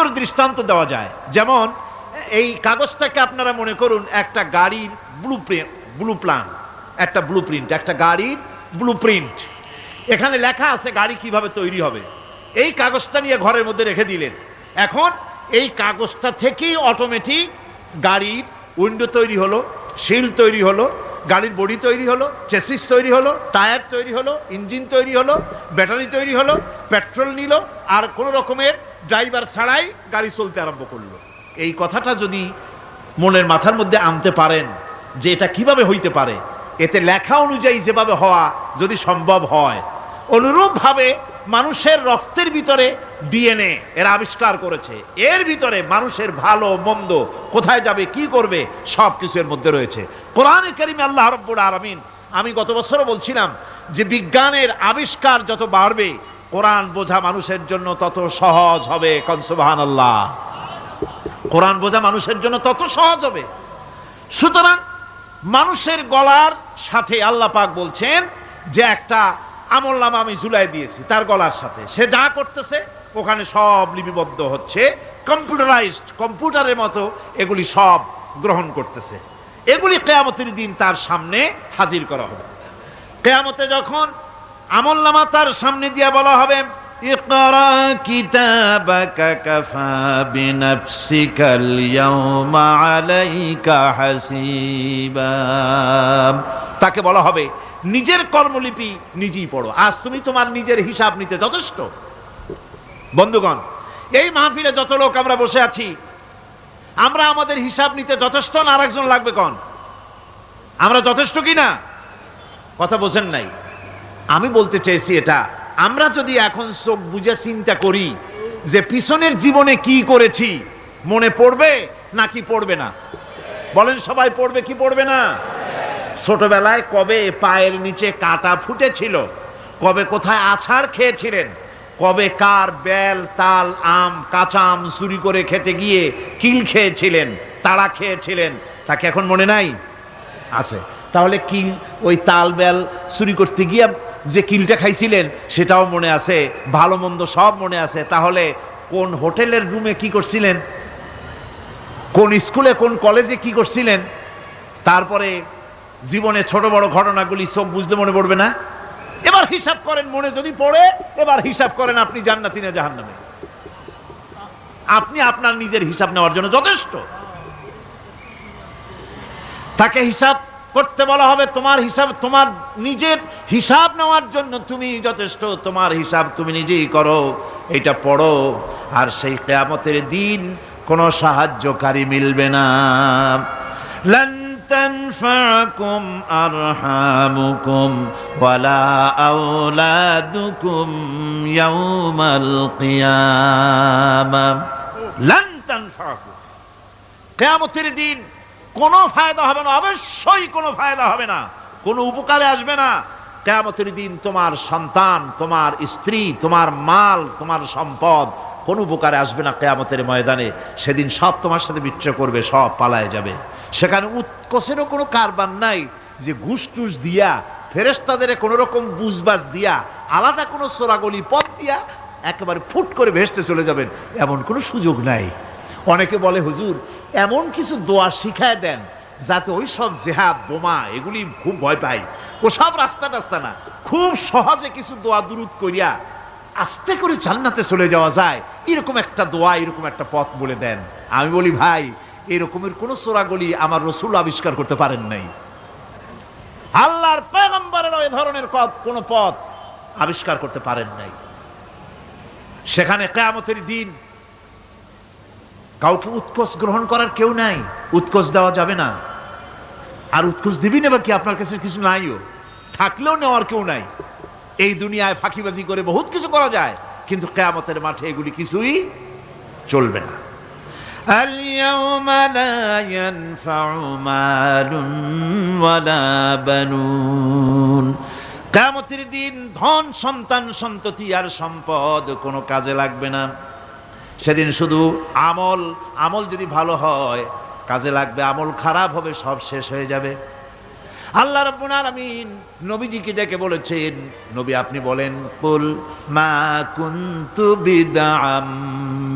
করে দৃষ্টান্ত দেওয়া যায়। যেমন এই কাগজটাকে আপনারা মনে করুন একটা গাড়ির ব্লুপ্রিন্ট, একটা গাড়ির ব্লুপ্রিন্ট। এখানে লেখা আছে গাড়ি কিভাবে তৈরি হবে। এই কাগজটা নিয়ে ঘরের মধ্যে রেখে দিলেন। এখন এই কাগজটা থেকেই অটোমেটিক গাড়ির উইন্ডো তৈরি হলো, শিল তৈরি হলো, গাড়ির বডি তৈরি হলো, চেসিস তৈরি হলো, টায়ার তৈরি হলো, ইঞ্জিন তৈরি হলো, ব্যাটারি তৈরি হলো, পেট্রোল নিল, আর কোনো রকমের ড্রাইভার ছাড়াই গাড়ি চলতে আরম্ভ করলো। এই কথাটা যদি মনের মাথার মধ্যে আনতে পারেন যে এটা কিভাবে হইতে পারে, এতে লেখা অনুযায়ী যেভাবে হওয়া যদি সম্ভব হয়, অনুরূপভাবে মানুষের রক্তের ভিতরে ডিএনএ এরা আবিষ্কার করেছে। এর ভিতরে মানুষের ভালো মন্দ, কোথায় যাবে, কি করবে, সব কিছু এর মধ্যে রয়েছে। কোরআনে কারিমে আল্লাহ রাব্বুল আলামিন, আমি গত বছরও বলছিলাম যে বিজ্ঞানের আবিষ্কার যত বাড়বে, কোরআন বোঝা মানুষের জন্য তত সহজ হবে। কোন সুবহানাল্লাহ। কোরআন বোঝা মানুষের জন্য তত সহজ হবে। সুতরাং মানুষের গলার সাথে আল্লাহ পাক বলছেন যে একটা আমলনামা আমি ঝুলাই দিয়েছি তার গলার সাথে, সে যা করতেছে ওখানে সব লিপিবদ্ধ হচ্ছে, কম্পিউটারাইজড, কম্পিউটারের মতো এগুলি সব গ্রহণ করতেছে। এগুলি কিয়ামতের দিন তার সামনে হাজির করা হবে। কিয়ামতে যখন আমলনামা তার সামনে দিয়ে বলা হবে, ইকরা কিতাবাকা কাফা বিনাফসিকাল ইয়াওমা আলাইকা হাসিবা, তাকে বলা হবে নিজের কর্মলিপি নিজেই পড়ো, আজ তুমি তোমার নিজের হিসাব নিতে যথেষ্ট। বন্ধুগণ, এই মাহফিলে যত লোক আমরা বসে আছি, আমরা আমাদের হিসাব নিতে যথেষ্ট না আরেকজন লাগবে? কোন আমরা যথেষ্ট কি না? কথা বোঝেন নাই। আমি বলতে চেয়েছি এটা, আমরা যদি এখন চোখ বুঝে চিন্তা করি যে পিছনের জীবনে কি করেছি, মনে পড়বে নাকি পড়বে না? বলেন সবাই, পড়বে কি পড়বে না? ছোটবেলায় কবে পায়ের নিচে কাঁটা ফুটেছিল, কবে কোথায় আছাড় খেয়েছিলেন, কবে কার বেল, তাল, আম, কাঁচা আম চুরি করে খেতে গিয়ে কিল খেয়েছিলেন, তাড়া খেয়েছিলেন, তাকে এখন মনে নাই? আছে। তাহলে কিল, ওই তাল বেল চুরি করতে গিয়ে যে কিলটা খাইছিলেন সেটাও মনে আছে, ভালো মন্দ সব মনে আছে। তাহলে কোন হোটেলের রুমে কি করছিলেন, কোন স্কুলে কোন কলেজে কি করছিলেন, তারপরে জীবনে ছোট বড় ঘটনাগুলি চোখ বুঝতে মনে পড়বে না? এবার হিসাব করেন, মনে যদি পড়ে এবার হিসাব করেন আপনি জান্নাতি না জাহান্নামী। আপনি আপনার নিজের হিসাব নেওয়ার জন্য যথেষ্ট। তাকে হিসাব করতে বলা হবে, তোমার হিসাব, তোমার নিজের হিসাব নেওয়ার জন্য তুমি যথেষ্ট, তোমার হিসাব তুমি নিজেই করো, এটা পড়ো। আর সেই কিয়ামতের দিন কোনো সাহায্যকারী মিলবে না। লান তানফাকুম আরহামুকুম ওয়ালা আওলাদুকুম ইয়াউমাল কিয়ামা। লান তানফাকুম, কিয়ামতের দিন কোনো ফায়দা হবে না, অবশ্যই কোনো ফায়দা হবে না, কোনো উপকারে আসবে না। কিয়ামতের দিন তোমার সন্তান, তোমার স্ত্রী, তোমার মাল, তোমার সম্পদ কোনো উপকারে আসবে না। কিয়ামতের ময়দানে সেদিন সব তোমার সাথে বিচ্ছিন্ন করবে, সব পালায় যাবে। সেখানে উৎকোষেরও কোনো কারবার নাই যে ঘুষ টুস দিয়া, ফেরেশতাদের কোনো রকম বুঝবাজ দিয়া, আলাদা কোনো চোরাগলি পথ দিয়া একেবারে ফুট করে ভেসতে চলে যাবেন, এমন কোনো সুযোগ নাই। অনেকে বলে, হুজুর এমন কিছু দোয়া শিখায় দেন যাতে ওই সব জেহাদ, বোমা এগুলি খুব ভয় পাই, ওসব রাস্তা টাস্তা না, খুব সহজে কিছু দোয়া দুরুদ করিয়া আস্তে করে জান্নাতে চলে যাওয়া যায়, এরকম একটা দোয়া, এরকম একটা পথ বলে দেন। আমি বলি, ভাই এরকমের কোন চোরাগলি আমার রাসূল আবিষ্কার করতে পারেন নাই, আল্লাহর পয়গম্বরের ওই ধরনের কোন পথ আবিষ্কার করতে পারেন নাই। সেখানে কিয়ামতের দিন কাউকে উৎকোষ গ্রহণ করার কেউ নাই, উৎকোষ দেওয়া যাবে না। আর উৎকোষ দিবি না কি, আপনার কাছে কিছু নাইও, থাকলেও নেওয়ার কেউ নাই। এই দুনিয়ায় ফাঁকিবাজি করে বহুত কিছু করা যায়, কিন্তু কিয়ামতের মাঠে এগুলি কিছুই চলবে না। আল-ইয়াওমা লা ইয়ানফাউ মালুন ওয়ালা বানুন, কিয়ামতের দিন ধন, সন্তান, সন্ততি আর সম্পদ কোনো কাজে লাগবে না। সেদিন শুধু আমল, আমল যদি ভালো হয় কাজে লাগবে, আমল খারাপ হবে সব শেষ হয়ে যাবে। আল্লাহ রাব্বুল আলামিন নবীজিকে ডেকে বলেছেন, নবী আপনি বলেন, কুল মা কুনতু বিদআম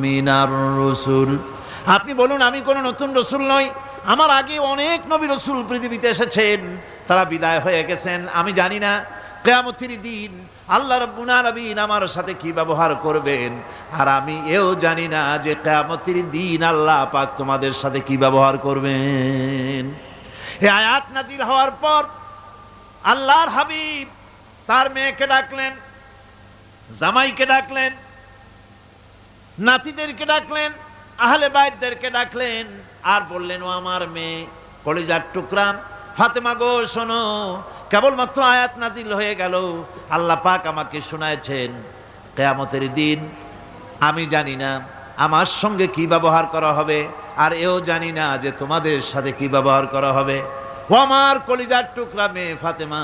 মিনার রাসূল, আপনি বলুন আমি কোন নতুন রাসূল নই, আমার আগে অনেক নবী রাসূল পৃথিবীতে এসেছেন, তারা বিদায় হয়ে গেছেন। আমি জানি না কিয়ামতের দিন আল্লাহ রাব্বুল আলামিন আমার সাথে কি ব্যবহার করবেন, আর আমি এও জানি না যে কিয়ামতের দিন আল্লাহ পাক তোমাদের সাথে কি ব্যবহার করবেন। এই আয়াত নাজিল হওয়ার পর আল্লাহর হাবিব তার মেয়েকে ডাকলেন, জামাইকে ডাকলেন, নাতিদেরকে ডাকলেন, আহলে বাইতদেরকে ডাকলেন, আর বললেন, ও আমার মেয়ে কলিজার টুকরা ফাতেমা গো শোনো, কেবলমাত্র আয়াত নাজিল হয়ে গেল, আল্লাহ পাক আমাকে শোনায়ছেন কিয়ামতের দিন আমি জানি না আমার সঙ্গে কি ব্যবহার করা হবে, আর এও জানি না যে তোমাদের সাথে কি ব্যবহার করা হবে। ও আমার কলিজার টুকরা মেয়ে ফাতেমা,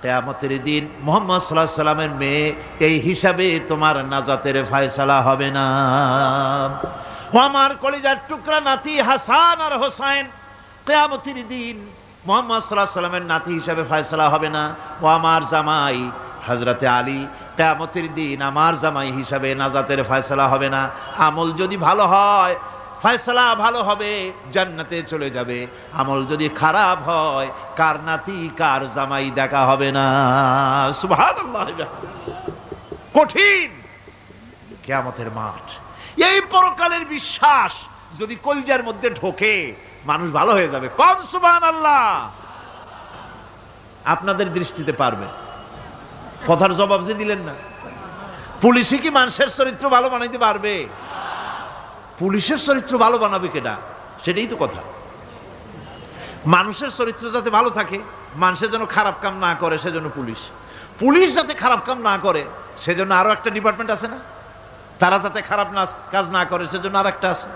কিয়ামতের দিন মুহাম্মদ সাল্লাল্লাহু আলাইহি সাল্লামের মেয়ে এই হিসাবে তোমার নাজাতের ফয়সালা হবে না। ও আমার কলিজার টুকরা নাতি হাসান আর হোসেন, কিয়ামতের দিন মুহাম্মদ সাল্লাল্লাহু আলাইহি সাল্লামের নাতি হিসাবে ফয়সালা হবে না। ও আমার জামাই হযরতে আলী, কিয়ামতের দিন আমার জামাই হিসাবে নাজাতের ফয়সালা হবে না। আমল যদি ভালো হয় ফয়সালা ভালো হবে, জান্নাতে চলে যাবে। আমল যদি খারাপ হয় কার নাতি কার জামাই দেখা হবে না। সুবহানাল্লাহ। কঠিন কিয়ামতের মাঠ। এই পরকালের বিশ্বাস যদি কলিজার মধ্যে ঢোকে মানুষ ভালো হয়ে যাবে। কোন সুবহানাল্লাহ। আপনাদের দৃষ্টিতে পারবে। কথার জবাব যে দিলেন না। পুলিশে কি মানুষের চরিত্র ভালো বানাইতে পারবে? পুলিশের চরিত্র ভালো বানাবে কেডা? সেটাই তো কথা। মানুষের চরিত্র যাতে ভালো থাকে, মানুষের জন্য খারাপ কাম না করে সেজন্য পুলিশ। পুলিশ যাতে খারাপ কাম না করে সেজন্য আরো একটা ডিপার্টমেন্ট আছে না? তারা যাতে খারাপ কাজ না করে সেজন্য আর একটা আছে।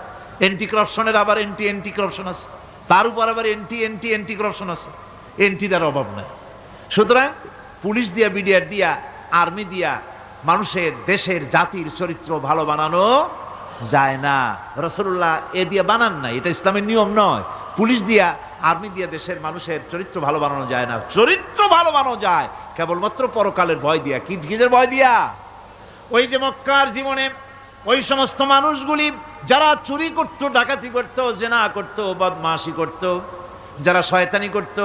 এন্টি করাপশনের আবার এন্টি করাপশন আছে, তার উপর আবার এন্টি করাপশন আছে। এন্টিটার অভাব নাই। সুতরাং পুলিশ দিয়া, বিডিআর দিয়া, আর্মি দিয়া মানুষের, দেশের, জাতির চরিত্র ভালো বানানো যায় না। রাসূলুল্লাহ এ দিয়ে বানান নাই, এটা ইসলামের নিয়ম নয়। পুলিশ দিয়া, আর্মি দিয়া দেশের মানুষের চরিত্র ভালো বানানো যায় না। চরিত্র ভালো বানানো যায় কেবলমাত্র পরকালের ভয় দিয়া। কিসের ভয় দিয়া? ওই যে মক্কার জীবনে ওই সমস্ত মানুষগুলি যারা চুরি করত, ডাকাতি করত, জেনা করত, বদমাশি করত, যারা শয়তানি করত,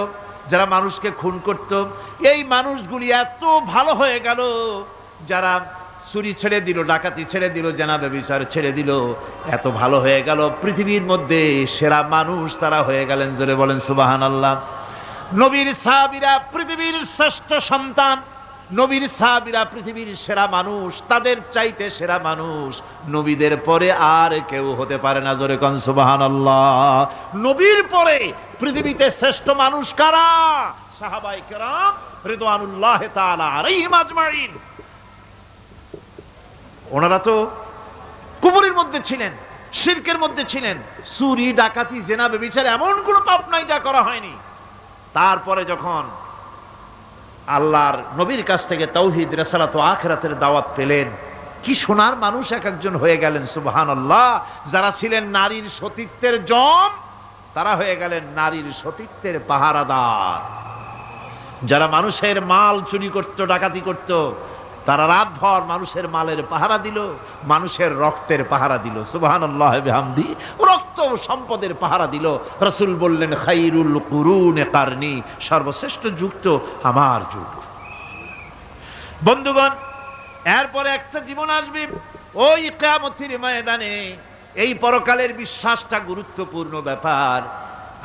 যারা মানুষকে খুন করত, এই মানুষগুলি এত ভালো হয়ে গেল, যারা চুরি ছেড়ে দিল, ডাকাতি ছেড়ে দিল, জেনা ব্যভিচার ছেড়ে দিল, এত ভালো হয়ে গেল, পৃথিবীর মধ্যে সেরা মানুষ তারা হয়ে গেলেন। জোরে বলেন সুবহানাল্লাহ। নবীর সাহাবীরা পৃথিবীর শ্রেষ্ঠ সন্তান, নবীর সাহাবীরা পৃথিবীর সেরা মানুষ, তাদের চাইতে সেরা মানুষ নবীদের পরে আর কেউ হতে পারে না। জোরে কোন সুবহানাল্লাহ। নবীর পরে পৃথিবীতে শ্রেষ্ঠ মানুষ কারা? সাহাবায়ে কেরাম রিদওয়ানুল্লাহ তাআলা আলাইহিম আজমাইন। ওনারা তো কুফরের মধ্যে ছিলেন, শিরকের মধ্যে ছিলেন, চুরি, ডাকাতি, জেনা, ব্যভিচার এমন কোনো পাপ নাই যা করা হয়নি। তারপরে যখন আল্লাহর নবীর কাছ থেকে তাওহীদ, রিসালাত ও আখিরাতের দাওয়াত পেলেন, কি সোনার মানুষ এক একজন হয়ে গেলেন। সুবহানাল্লাহ। যারা ছিলেন নারীর সতীত্বের জম, তারা হয়ে গেলেন নারীর সতীত্বের পাহারাদার। যারা মানুষের মাল চুরি করত, ডাকাতি করত, তারা রাতভর মানুষের মালের পাহারা দিল, মানুষের রক্তের পাহারা দিল। সুবহানাল্লাহ বিহামদি। রক্ত সম্পদের পাহারা দিল। রাসূল বললেন, খাইরুল কুরুনে কারনি, সর্বশ্রেষ্ঠ যুগ তো আমার যুগ। বন্ধুগণ, এরপরে একটা জীবন আসবে ওই কিয়ামতের ময়দানে। এই পরকালের বিশ্বাসটা গুরুত্বপূর্ণ ব্যাপার।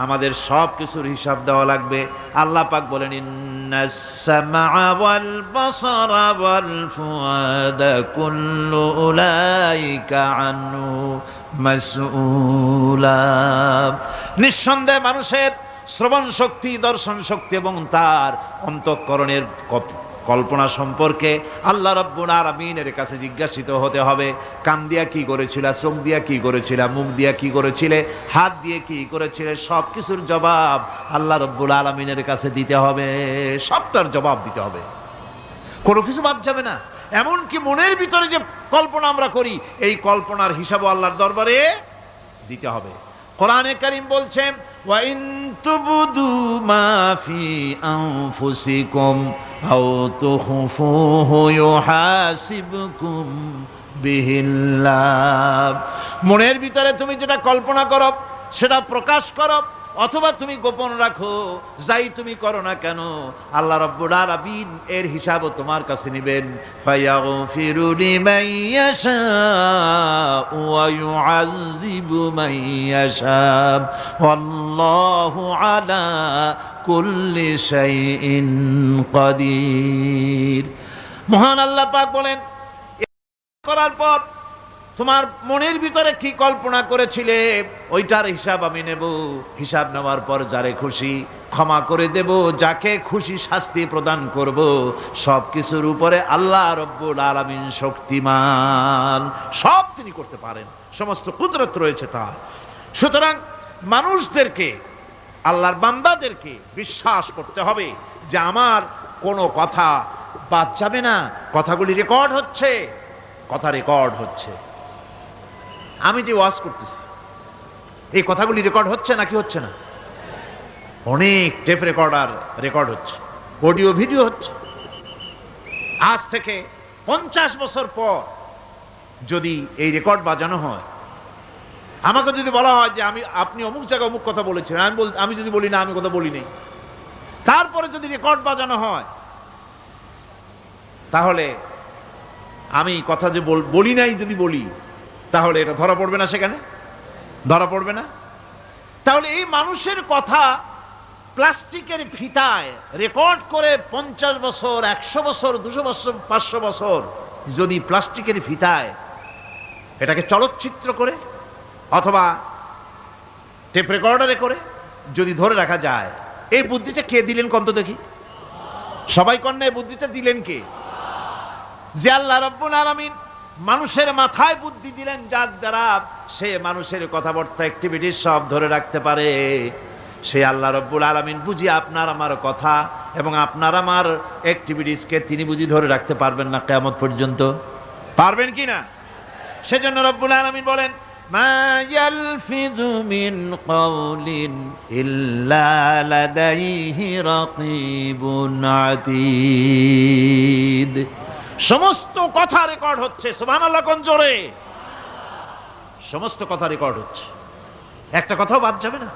আমাদের সব কিছুর হিসাব দেওয়া লাগবে। আল্লাহ পাক বলেন, ইন্নাস সামআ ওয়াল বাসারা ওয়াল ফুআদা কুল্লু উলাইকা আনহু মাসউলা। নিঃসন্দেহে মানুষের শ্রবণ শক্তি, দর্শন শক্তি এবং তার অন্তঃকরণের কল্পনা সম্পর্কে আল্লাহ রাব্বুল আলামিনের কাছে জিজ্ঞাসিত হতে হবে। কান দিয়া কি করেছিল, চোখ দিয়া কি করেছিল, মুখ দিয়া কি করেছিলে, হাত দিয়ে কি করেছিলে, সব কিছুর জবাব আল্লাহ রাব্বুল আলামিনের কাছে দিতে হবে। সবটার জবাব দিতে হবে, কোনো কিছু বাদ যাবে না। এমনকি মনের ভিতরে যে কল্পনা আমরা করি, এই কল্পনার হিসাবও আল্লাহর দরবারে দিতে হবে। কোরআনে কারীম বলছে ওয়া ইন তুবদু মা ফি আনফুসিকুম আও তুখফুহু ইউহাসিবকুম বিহিল্লাহ। মনের ভিতরে তুমি যেটা কল্পনা করো সেটা প্রকাশ করো, অথবা তুমি গোপন রাখো, যাই তুমি করো না কেন আল্লাহ রাব্বুল আলামিন এর হিসাবও তোমার কাছে নেবেন। ফায়াগফিরু লিমান ইয়াশাউ ওয়া ইউআযযিবু মান ইয়াশাউ ওয়াল্লাহু আলা কুল্লি শাইইন কাদির। মহান আল্লাহ পাক বলেন, করার পর তোমার মনের ভিতরে কি কল্পনা করেছিলে ওইটার হিসাব আমি নেব। হিসাব নেওয়ার পর যারে খুশি ক্ষমা করে দেব, যাকে খুশি শাস্তি প্রদান করব। সব কিছুর উপরে আল্লাহ রব্বুল আলামিন শক্তিমান, সব তিনি করতে পারেন, সমস্ত কুদরত রয়েছে তার। সুতরাং মানুষদেরকে, আল্লাহর বান্দাদেরকে বিশ্বাস করতে হবে যে আমার কোনো কথা বাদ যাবে না, কথাগুলি রেকর্ড হচ্ছে, কথা রেকর্ড হচ্ছে। আমি যে ওয়াজ করতেছি এই কথাগুলি রেকর্ড হচ্ছে নাকি হচ্ছে না? অনেক টেপ রেকর্ডার রেকর্ড হচ্ছে, অডিও ভিডিও হচ্ছে। আজ থেকে 50 বছর পর যদি এই রেকর্ড বাজানো হয়, আমাকে যদি বলা হয় যে আপনি অমুক জায়গায় অমুক কথা বলেছেন, আমি যদি বলি না আমি কথা বলি নাই, তারপরে যদি রেকর্ড বাজানো হয়, তাহলে আমি কথা যে বলি নাই যদি বলি, তাহলে এটা ধরা পড়বে না? সেখানে ধরা পড়বে না? তাহলে এই মানুষের কথা প্লাস্টিকের ফিতায় রেকর্ড করে 50 বছর, 100 বছর, 200 বছর, 500 বছর যদি প্লাস্টিকের ফিতায় এটাকে চলচ্চিত্র করে অথবা টেপ রেকর্ডারে করে যদি ধরে রাখা যায়, এই বুদ্ধিটা কে দিলেন কন্ত দেখি? সবাই কন্যা এই বুদ্ধিটা দিলেন কে? যে আল্লাহ রাব্বুল আলামিন মানুষের মাথায় বুদ্ধি দিলেন, যার দ্বারা সে মানুষের কথাবার্তা অ্যাক্টিভিটি সব ধরে রাখতে পারে। সে আল্লাহ রাব্বুল আলামিন বুঝি আপনার আমার কথা এবং আপনার আমার অ্যাক্টিভিটিসকে তিনি বুঝি ধরে রাখতে পারবেন না কিয়ামত পর্যন্ত? পারবেন কি না? সেজন্য রাব্বুল আলামিন বলেন, মা ইয়ালফিযু মিন কাওলিন ইল্লা লাদাইহি রাকীবুন আতীদ। সমস্ত কথা রেকর্ড হচ্ছে। সুবহানাল্লাহ কোন জোরে! সমস্ত কথা রেকর্ড হচ্ছে, একটা কথাও বাদ যাবে না।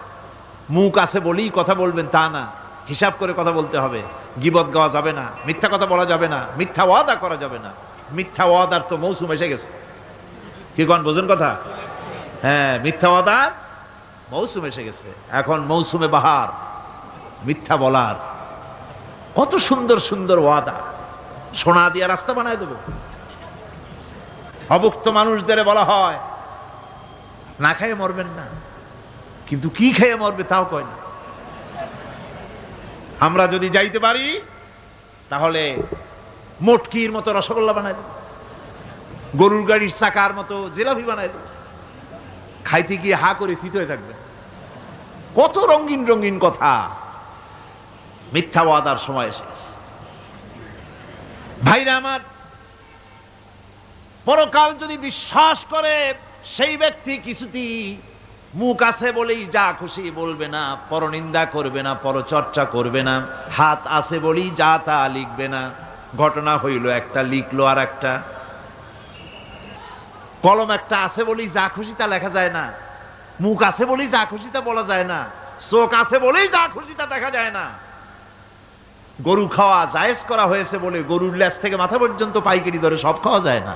মুখ আছে বলেই কথা বলবেন তা না, হিসাব করে কথা বলতে হবে। গীবত গাওয়া যাবে না, মিথ্যা কথা বলা যাবে না, মিথ্যা ওয়াদা করা যাবে না। মিথ্যা ওয়াদার তো মৌসুম এসে গেছে। কি কোন বোঝেন কথা? হ্যাঁ, মিথ্যা ওয়াদার মৌসুম এসে গেছে। এখন মৌসুমে বাহার মিথ্যা বলার। কত সুন্দর সুন্দর ওয়াদা, সোনা দিয়ে রাস্তা বানায় দেব। অভুক্ত মানুষদের বলা হয় না খেয়ে মরবেন না, কিন্তু কি খেয়ে মরবে তাও কয় না। আমরা যদি যাইতে পারি তাহলে মটকির মতো রসগোল্লা বানায় দেব, গরুর গাড়ির চাকার মতো জিলাপি বানায় দেব। খাইতে গিয়ে হা করে শীত হয়ে থাকবে। কত রঙিন রঙিন কথা। মিথ্যা ওয়াদার সময় এসে গেছে। ভাইরা আমার, পরকাল যদি বিশ্বাস করে সেই ব্যক্তি কিছুতেই মুখ আছে বলেই যা খুশি বলবে না, পরনিন্দা করবে না, পরচর্চা করবে না, হাত আছে বলেই যা তা লিখবে না। ঘটনা হইল একটা, লিখলো আর একটা। কলম একটা আছে বলেই যা খুশি তা লেখা যায় না, মুখ আছে বলেই যা খুশি তা বলা যায় না, চোখ আছে বলেই যা খুশি তা দেখা যায় না। গরু খাওয়া জায়েজ করা হয়েছে বলে গরুর লেজ থেকে মাথা পর্যন্ত পাইকারি দরে সব খাওয়া যায় না।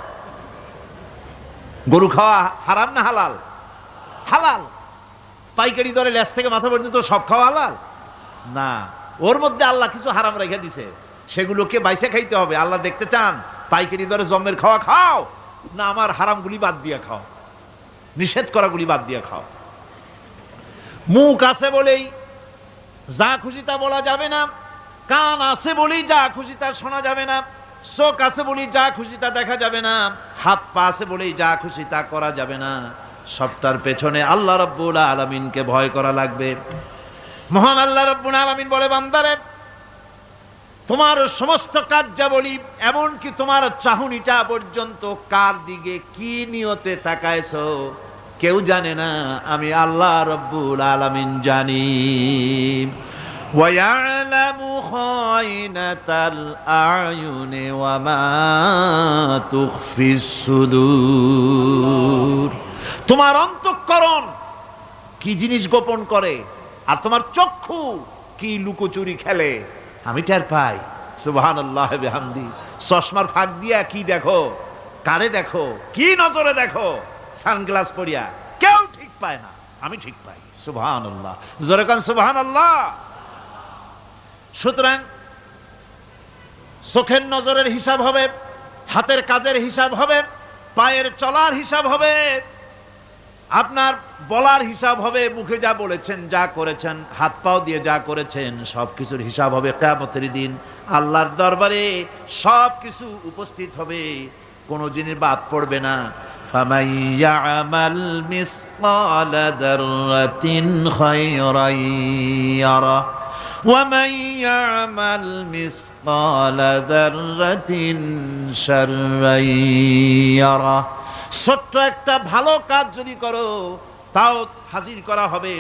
গরু খাওয়া হারাম না হালাল? হালাল। পাইকারি দরে লেজ থেকে মাথা পর্যন্ত সব খাওয়া হালাল না। ওর মধ্যে আল্লাহ কিছু হারাম রেখে দিছে, সেগুলোকে বাইসে খাইতে হবে। আল্লাহ দেখতে চান পাইকারি দরে জমের খাওয়া খাও না আমার হারামগুলি বাদ দিয়ে খাও, নিষেধ করাগুলি বাদ দিয়ে খাও। মুখ আছে বলেই যা খুশি তা বলা যাবে না, কান আছে বলেই যা খুশি তা শোনা যাবে না, চোখ আছে বলেই যা খুশি তা দেখা যাবে না, হাত পা আছে বলেই যা খুশি তা করা যাবে না। সবটার পেছনে আল্লাহ রাব্বুল আলামিনকে ভয় করা লাগবে। মহান আল্লাহ রাব্বুল আলামিন বলে, বান্দারে তোমার সমস্ত কার্যাবলী এমনকি তোমার চাহনিটা পর্যন্ত কার দিকে কি নিয়তে তাকায়ছো কেউ জানে না, আমি আল্লাহ রব্বুল আলামিন জানি। وَيَعْلَمُ خَائِنَةَ الْأَعْيُنِ وَمَا تُخْفِي الصُّدُورُ। তোমার অন্তঃকরণ কি জিনিস গোপন করে, আর তোমার চক্ষু কি লুকোচুরি খেলে, আমি টের পাই। সুবহানাল্লাহ বিহামদি। চশমার ফাঁক দিয়া কি দেখো, কারে দেখো, কি নজরে দেখো, সানগ্লাস পরিয়া, কেউ ঠিক পায় না, আমি ঠিক পাই। সুবহানাল্লাহ, জোরে কান সুবহানাল্লাহ। সুতরাং চোখের নজরের হিসাব হবে, হাতের কাজের হিসাব হবে, পায়ের চলার হিসাব হবে, আপনার বলার হিসাব হবে, মুখে যা বলেছেন, যা করেছেন, হাত পাও দিয়ে যা করেছেন, সবকিছুর হিসাব হবে কিয়ামতের দিন। আল্লাহর দরবারে সবকিছু উপস্থিত হবে, কোনো জিনিস বাদ পড়বে না। ফামান ইয়ামাল মিসকালা যাররাতিন খায়রান ইয়ারা ওয়া মান ইয়ামাল মিসকালা যাররাতিন শাররান ইয়ারা। ছোট্ট একটা ভালো কাজ যদি করো, তাও হাজির করা হবে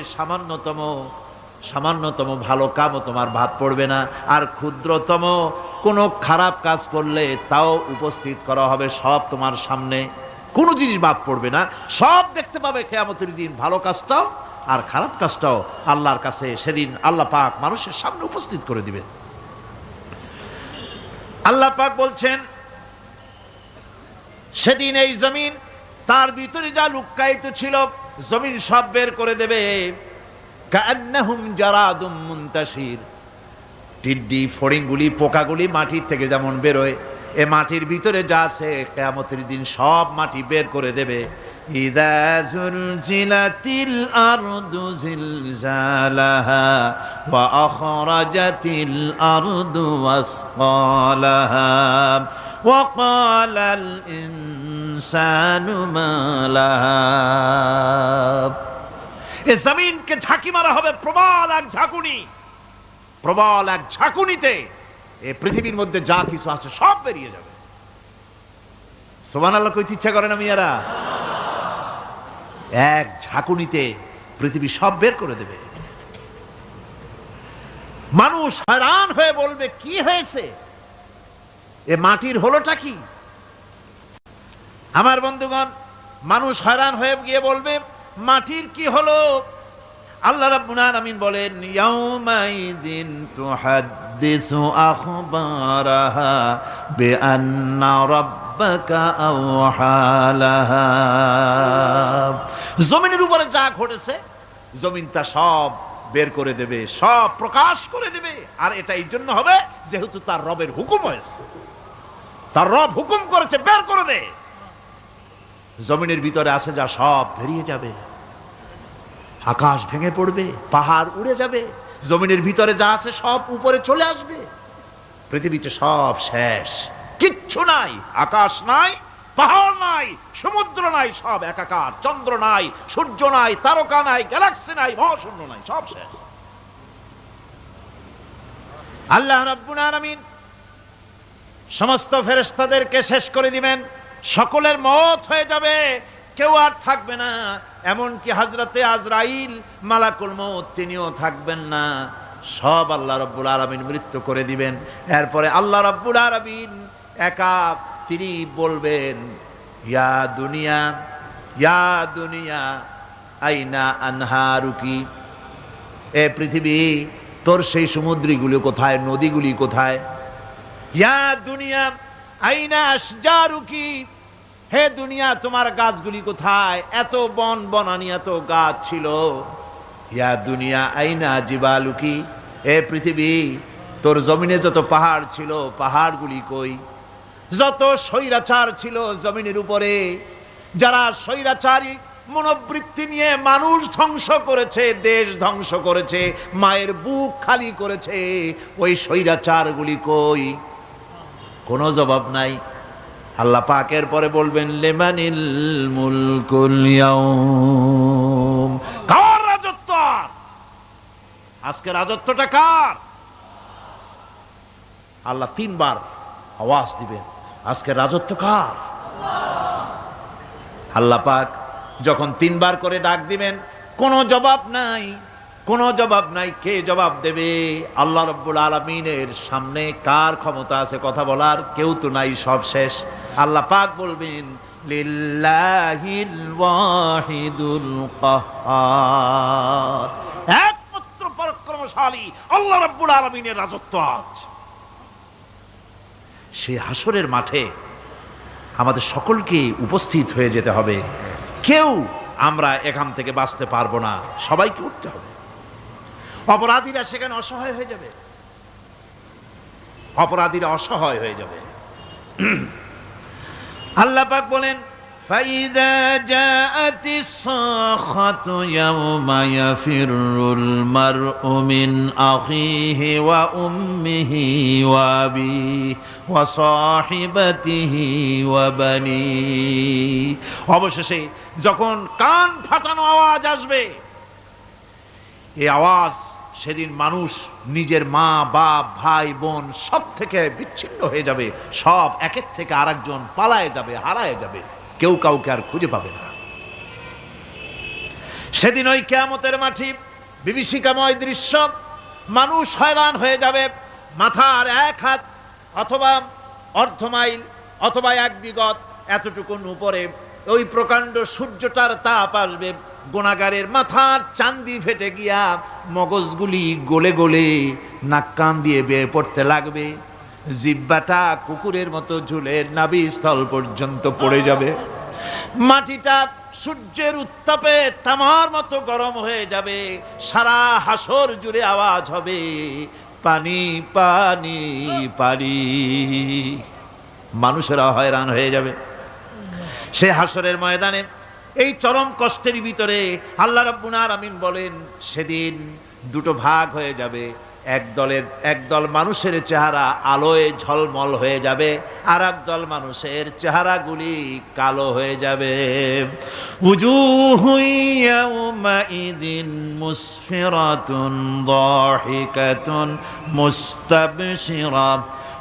সামান্যতম ভালো কাজও তোমার বাদ পড়বে না। আর ক্ষুদ্রতম কোনো খারাপ কাজ করলে তাও উপস্থিত করা হবে, সব তোমার সামনে, কোনো জিনিস বাদ পড়বে না, সব দেখতে পাবে কিয়ামতের দিন। ভালো কাজটাও আর খারাপ কাজটাও আল্লাহর কাছে সেদিন আল্লাহ পাক মানুষের সামনে উপস্থিত করে দিবেন। আল্লাহ পাক বলছেন, সেদিন এই জমিন, তার ভিতরে যা লুক্কায়িত ছিল, জমিন সব বের করে দেবে। কাআন্নাহুম জারাদুম মুনতাশির। টিড্ডি, ফড়িংগুলি, পোকাগুলি মাটির থেকে যেমন বেরোয়, এ মাটির ভিতরে যা আছে কিয়ামতের দিন সব মাটি বের করে দেবে। ইযা যুলজিলাতিল আরদু জিলজালাহা ওয়া আখরাজাতিল আরদু আসকালাহা ওয়া ক্বালাল ইনসানু মা লাহা। এ জমিনকে ঝাঁকি মারা হবে প্রবল এক ঝাঁকুনি, প্রবল এক ঝাঁকুনিতে এই পৃথিবীর মধ্যে যা কিছু আছে সব বেরিয়ে যাবে। সুবহানাল্লাহ কইতে ইচ্ছা করে না মিয়ারা? এক ঝাঁকুনিতে পৃথিবী সব বের করে দেবে। মানুষ হয়রান হয়ে বলবে, কি হয়েছে, এ মাটির হলোটা কি? আমার বন্ধুগণ, মানুষ হয়রান হয়ে গিয়ে বলবে, মাটির কি হলো? আল্লাহ রাব্বুল আলামিন বলেন, ইয়াউমাইযিন তুহাদ্দিসু আখবারাহা বিআন্না রাব্বাকা আওহালাহা। জমিনের উপরে যা ঘটেছে, জমিন তা সব বের করে দেবে, সব প্রকাশ করে দেবে। আর এটা এই জন্য হবে যেহেতু তার রবের হুকুম হয়েছে, তার রব হুকুম করেছে, বের করে দে। জমিনের ভিতরে আছে যা সব বেরিয়ে যাবে, আকাশ ভেঙে পড়বে, পাহাড় উড়ে যাবে, জমিনের ভিতরে যা আছে সব উপরে চলে আসবে, পৃথিবীতে সব শেষ, কিচ্ছু নাই, আকাশ নাই, পাহাড় নাই, সমুদ্র নাই, সব একাকার, চন্দ্র নাই, সূর্য নাই, তারকা নাই, গ্যালাক্সি নাই, মহাশূন্য নাই, সব শেষ। আল্লাহ রাব্বুল আলামিন সমস্ত ফেরেশতাদেরকে শেষ করে দিবেন, সকলের মওত হয়ে যাবে, কেউ আর থাকবে না। এমনকি হযরতে আজরাইল মালাকুল মউত তিনিও থাকবেন না, সব আল্লাহ রাব্বুল আলামিন মৃত্যু করে দিবেন। এরপরে আল্লাহ রাব্বুল আলামিন একা তিনি বলবেন, ইয়া দুনিয়া, ইয়া দুনিয়া আইনা আনহারুকি, এ পৃথিবী তোর সেই সমুদ্রগুলি কোথায়, নদীগুলি কোথায়? ইয়া দুনিয়া আইনা আশজারুকি, হে দুনিয়া তোমার গাছগুলি কোথায়? এত বন বনানি, এত গাছ ছিল। ইয়া দুনিয়া আইনা জিবালুকি, এ পৃথিবী তোর জমিনে যত পাহাড় ছিল, পাহাড়গুলি কই? যত স্বৈরাচার ছিল জমিনের উপরে, যারা স্বৈরাচারী মনোবৃত্তি নিয়ে মানুষ ধ্বংস করেছে, দেশ ধ্বংস করেছে, মায়ের বুক খালি করেছে, ওই স্বৈরাচারগুলি কই? কোনো জবাব নাই। আল্লাহ পাকের পরে বলবেন, লিমানিল মুলকুল ইয়াউম, কার রাজত্ব? আজকে রাজত্বটা কার? আল্লাহ তিনবার আওয়াজ দিবেন, আজকে রাজত্ব কার? আল্লাহ পাক যখন 3 বার করে ডাক দিবেন, কোনো জবাব নাই, কোনো জবাব নাই। কে জবাব দেবে? আল্লাহ রাব্বুল আলামিনের সামনে কার ক্ষমতা আছে কথা বলার? কেউ তো নাই, সব শেষ। আল্লাহ পাক বলবেন লিল্লাহিল ওয়াহিদুল কাহ্হার, একমাত্র পরাক্রমশালী আল্লাহ রাব্বুল আলামিনের রাজত্ব আজ। সেই হাসরের মাঠে আমাদের সকলকে উপস্থিত হয়ে যেতে হবে। কেউ আমরা এখান থেকে বাঁচতে পারবো না, সবাইকে উঠতে হবে। অপরাধীরা সেখানে অসহায় হয়ে যাবে, অপরাধীরা অসহায় হয়ে যাবে। আল্লাহ পাক বলেন ফাইদা জাআতিস সাখাতু ইয়াওমা ইয়াফিরুল মারউ মিন আখিহি ওয়া উম্মিহি ওয়া আবিহি ওয়া সাহিবাতিহি ওয়া বানি। অবশেষে যখন কান ফাটানো আওয়াজ আসবে, এই আওয়াজ সেদিন মানুষ নিজের মা বাপ ভাই বোন সব থেকে বিচ্ছিন্ন হয়ে যাবে, সব একের থেকে আরেকজন পালায়ে যাবে, হারায় যাবে, কেউ কাউকে আর খুঁজে পাবে না। সেদিন ওই কিয়ামতের মাঠে বিভীষিকাময় দৃশ্য, মানুষ হয়রান হয়ে যাবে। মাথার 1 হাত অথবা অর্ধ মাইল অথবা 1 বিগত এতটুকুন উপরে ওই প্রকাণ্ড সূর্যটার তাপ আসবে, গুনাহগারের মাথার চান্দি ফেটে গিয়া মগজগুলি গলে গলে নাক কান দিয়ে বের পড়তে লাগবে, জিহ্বাটা কুকুরের মতো ঝুলে নাভিস্থল পর্যন্ত পড়ে যাবে, মাটিটা সূর্যের উত্তাপে তামার মতো গরম হয়ে যাবে, সারা হাসর জুড়ে আওয়াজ হবে পানি পানি পানি। মানুষেরা হয়রান হয়ে যাবে। সে হাসরের ময়দানে এই চরম কষ্টের ভিতরে আল্লাহ রাব্বুল আলামিন বলেন সেদিন 2টো ভাগ হয়ে যাবে। একদল মানুষের চেহারা আলোয় ঝলমল হয়ে যাবে, আর একদল মানুষের চেহারাগুলি কালো হয়ে যাবে। উজুহু ইয়াওমাইযিন মুসফিরাতুন দাহিকাতুন মুস্তাবশিরা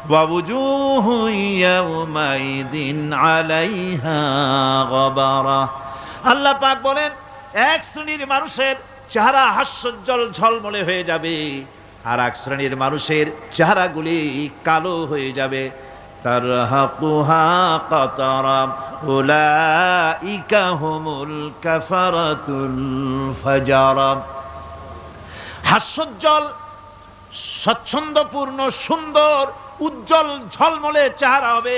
ওয়া উজুহু ইয়াওমাইযিন আলাইহা গাবারা। আল্লাহ পাক বলেন এক শ্রেণীর মানুষের চেহারা হাস্যোজ্জ্বল ঝলমলে হয়ে যাবে, আর এক শ্রেণীর মানুষের চেহারাগুলি কালো হয়ে যাবে। তারহাকুহা কাতারা উলাইকা হুমুল কাফারাতুল ফাজারা। হাস্যোজ্জ্বল, স্বচ্ছন্দপূর্ণ, সুন্দর, উজ্জ্বল ঝলমলে চেহারা হবে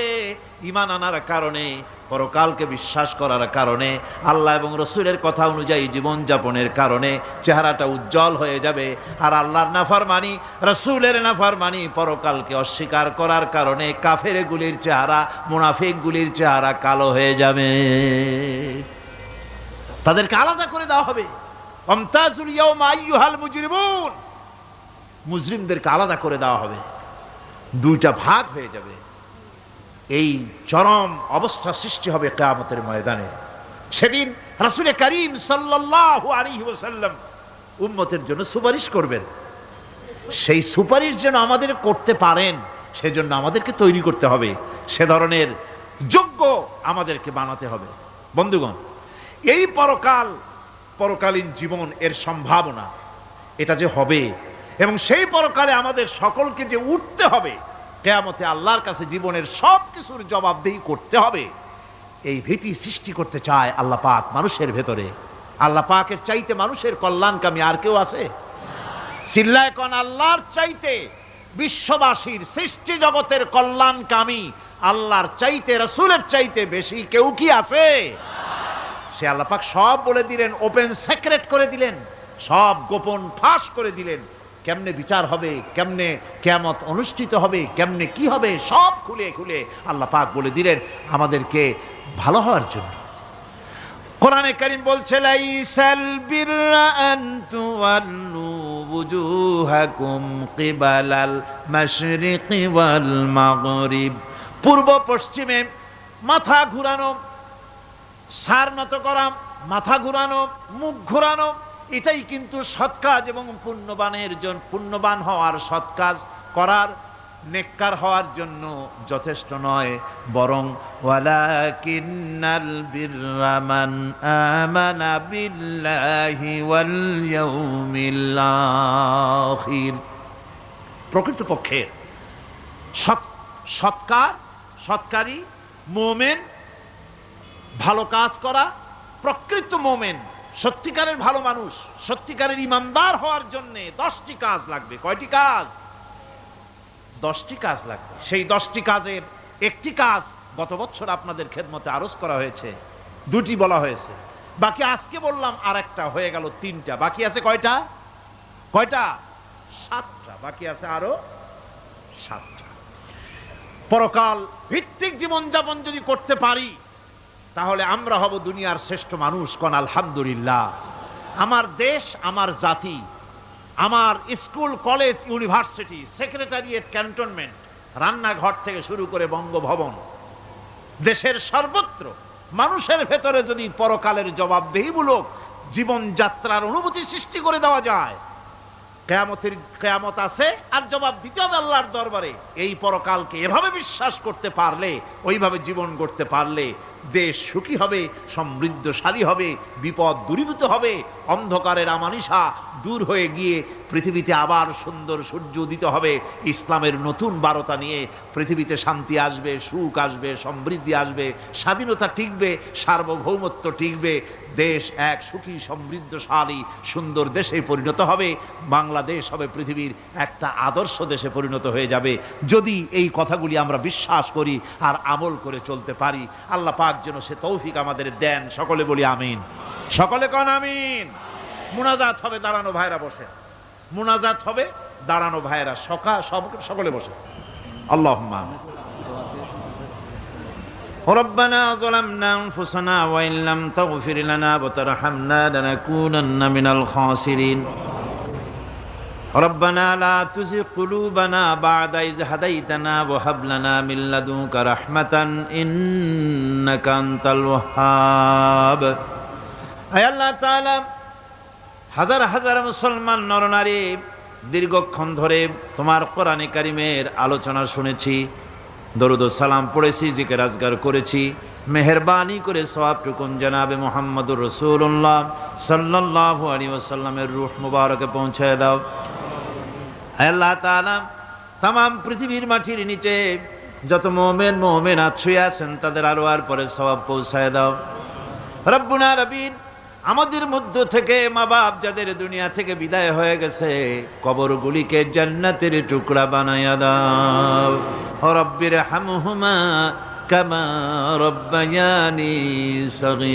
ঈমান আনার কারণে, পরকালকে বিশ্বাস করার কারণে, আল্লাহ এবং রসুলের কথা অনুযায়ী জীবনযাপনের কারণে চেহারাটা উজ্জ্বল হয়ে যাবে। আর আল্লাহর নাফরমানি, রসুলের নাফরমানি, পরকালকে অস্বীকার করার কারণে কাফেরগুলির চেহারা, মুনাফিকগুলির চেহারা কালো হয়ে যাবে। তাদেরকে আলাদা করে দেওয়া হবে। আমতাজুল ইয়াওমা আইয়ুহাল মুজরিমুন, মুজরিমদেরকে আলাদা করে দেওয়া হবে, 2টা ভাগ হয়ে যাবে। এই চরম অবস্থা সৃষ্টি হবে কিয়ামতের ময়দানে। সেদিন রাসূল করিম সাল্লাল্লাহু আলাইহি ওয়াসাল্লাম উম্মতের জন্য সুপারিশ করবেন। সেই সুপারিশ যেন আমাদের করতে পারেন, সেজন্য আমাদেরকে তৈরি করতে হবে, সে ধরনের যোগ্য আমাদেরকে বানাতে হবে। বন্ধুগণ, এই পরকালীন জীবন, এর সম্ভাবনা, এটা যে হবে এবং সেই পরকালে আমাদের সকলকে যে উঠতে হবে, কিয়ামতে আল্লাহর কাছে জীবনের সব কিছুর জবাবদিহি করতে হবে, এই ভীতি সৃষ্টি করতে চায় আল্লাহ পাক মানুষের ভেতরে। আল্লাহ পাকের চাইতে মানুষের কল্যাণকামী আর কেউ আছে? চিল্লায় কোন আল্লাহর চাইতে, বিশ্ববাসীর সৃষ্টি জগতের কল্যাণকামী আল্লাহর চাইতে, রাসূলের চাইতে বেশি কেউ কি আছে? সে আল্লাহ পাক সব বলে দিলেন, ওপেন সিক্রেট করে দিলেন, সব গোপন ফাঁস করে দিলেন। কেমনে বিচার হবে, কেমনে কিয়ামত অনুষ্ঠিত হবে, কেমনে কি হবে, সব খুলে খুলে আল্লাহ পাক বলে দিলেন আমাদেরকে ভালো হওয়ার জন্য। কোরআনে কারীম বলছে লাইসাল বিররা আন তুওয়াল্লু ওয়ুজুহাকুম কিবালাল মাশরিকি ওয়াল মাগরিব। পূর্ব পশ্চিমে মাথা ঘুরানো, সার নত করা, মাথা ঘুরানো, মুখ ঘুরানো, এটাই কিন্তু সৎ কাজ এবং পুণ্যবান হওয়ার সৎ কাজ করার নেককার হওয়ার জন্য যথেষ্ট নয়, বরং ওয়ালাকিন্নাল বিররা মান আমানা বিল্লাহি ওয়াল ইয়াউমিল আখির। প্রকৃতপক্ষে সৎকারী মুমিন, ভালো কাজ করা, প্রকৃত মুমিন, সত্যিকারের ভালো মানুষ, সত্যিকারের ইমানদার হওয়ার জন্য 10টি কাজ লাগবে। কয়টি কাজ? 10টি কাজ লাগবে। সেই 10টি কাজের একটি কাজ গত বছর আপনাদের খেদমতে আরজ করা হয়েছে, 2টি বলা হয়েছে, বাকি আজকে বললাম আর একটা, হয়ে গেল 3টা। বাকি আছে কয়টা? 7টা। বাকি আছে আরো 7টা। পরকাল ভিত্তিক জীবনযাপন যদি করতে পারি তাহলে আমরা হব দুনিয়ার শ্রেষ্ঠ মানুষ। কোন আলহামদুলিল্লাহ। আমার দেশ, আমার জাতি, আমার school, college, university, secretariat, cantonment, রান্নাঘর থেকে শুরু করে বঙ্গভবন, দেশের সর্বত্র মানুষের ভেতরে যদি পরকালের জবাবদেহিমূলক জীবনযাত্রার অনুভূতি সৃষ্টি করে দেওয়া যায়, কিয়ামত আছে আর জবাব দিতে হবে আল্লাহর দরবারে। এই পরকালকে এভাবে বিশ্বাস করতে পারলে, ওইভাবে জীবন গড়তে পারলে দেশ সুখী হবে, সমৃদ্ধশালী হবে, বিপদ দূরীভূত হবে, অন্ধকারের আমানিশা দূর হয়ে গিয়ে পৃথিবীতে আবার সুন্দর সূর্য উদিত হবে। ইসলামের নতুন বার্তা নিয়ে পৃথিবীতে শান্তি আসবে, সুখ আসবে, সমৃদ্ধি আসবে, স্বাধীনতা টিকবে, সার্বভৌমত্ব টিকবে, দেশ এক সুখী সমৃদ্ধশালী সুন্দর দেশে পরিণত হবে। বাংলাদেশ হবে পৃথিবীর একটা আদর্শ দেশে পরিণত হয়ে যাবে যদি এই কথাগুলি আমরা বিশ্বাস করি আর আমল করে চলতে পারি। আল্লাহ পাক যেন সে তৌফিক আমাদের দেন। সকলে বলি আমিন। সকলে কন আমিন। মুনাজাত হবে, দাঁড়ানো ভাইরা বসে। মুনাজাত হবে, দাঁড়ানো ভাইরা সকলে বসে। আল্লাহুম্মা ربنا ظلمنا أنفسنا وإن لم تغفر لنا وترحمنا لنكونن من الخاسرين ربنا لا تزغ قلوبنا بعد إذ هديتنا وهب لنا من لدنك رحمة إنك أنت الوهاب। আয় আল্লাহ তাআলা, হাজার হাজার মুসলমান নরনারী দীর্ঘক্ষণ ধরে তোমার কোরআনে কারিমের আলোচনা শুনেছি, দরুদ ও সালাম পড়েছি, জিকির আজগার করেছি। মেহেরবানি করে সওয়াবটুকুন জনাবে মুহাম্মদুর রাসূলুল্লাহ সাল্লাল্লাহু আলাইহি ওয়াসাল্লামের রূহ মুবারকে পৌঁছায় দাও। হে আল্লাহ তাআলা, तमाम পৃথিবীর মাটির নিচে যত মুমিন মুমিনাত শুয়ে আছেন তাদের আরওয়ার পরে সওয়াব পৌঁছায় দাও। রব্বুনা রবিন, আমাদের মধ্য থেকে মা বাপ যাদের দুনিয়া থেকে বিদায় হয়ে গেছে, কবরগুলিকে জান্নাতের টুকরা বানায়া দাও। রব্বির হামহুমা কামা রব্বায়ানি সগীরা।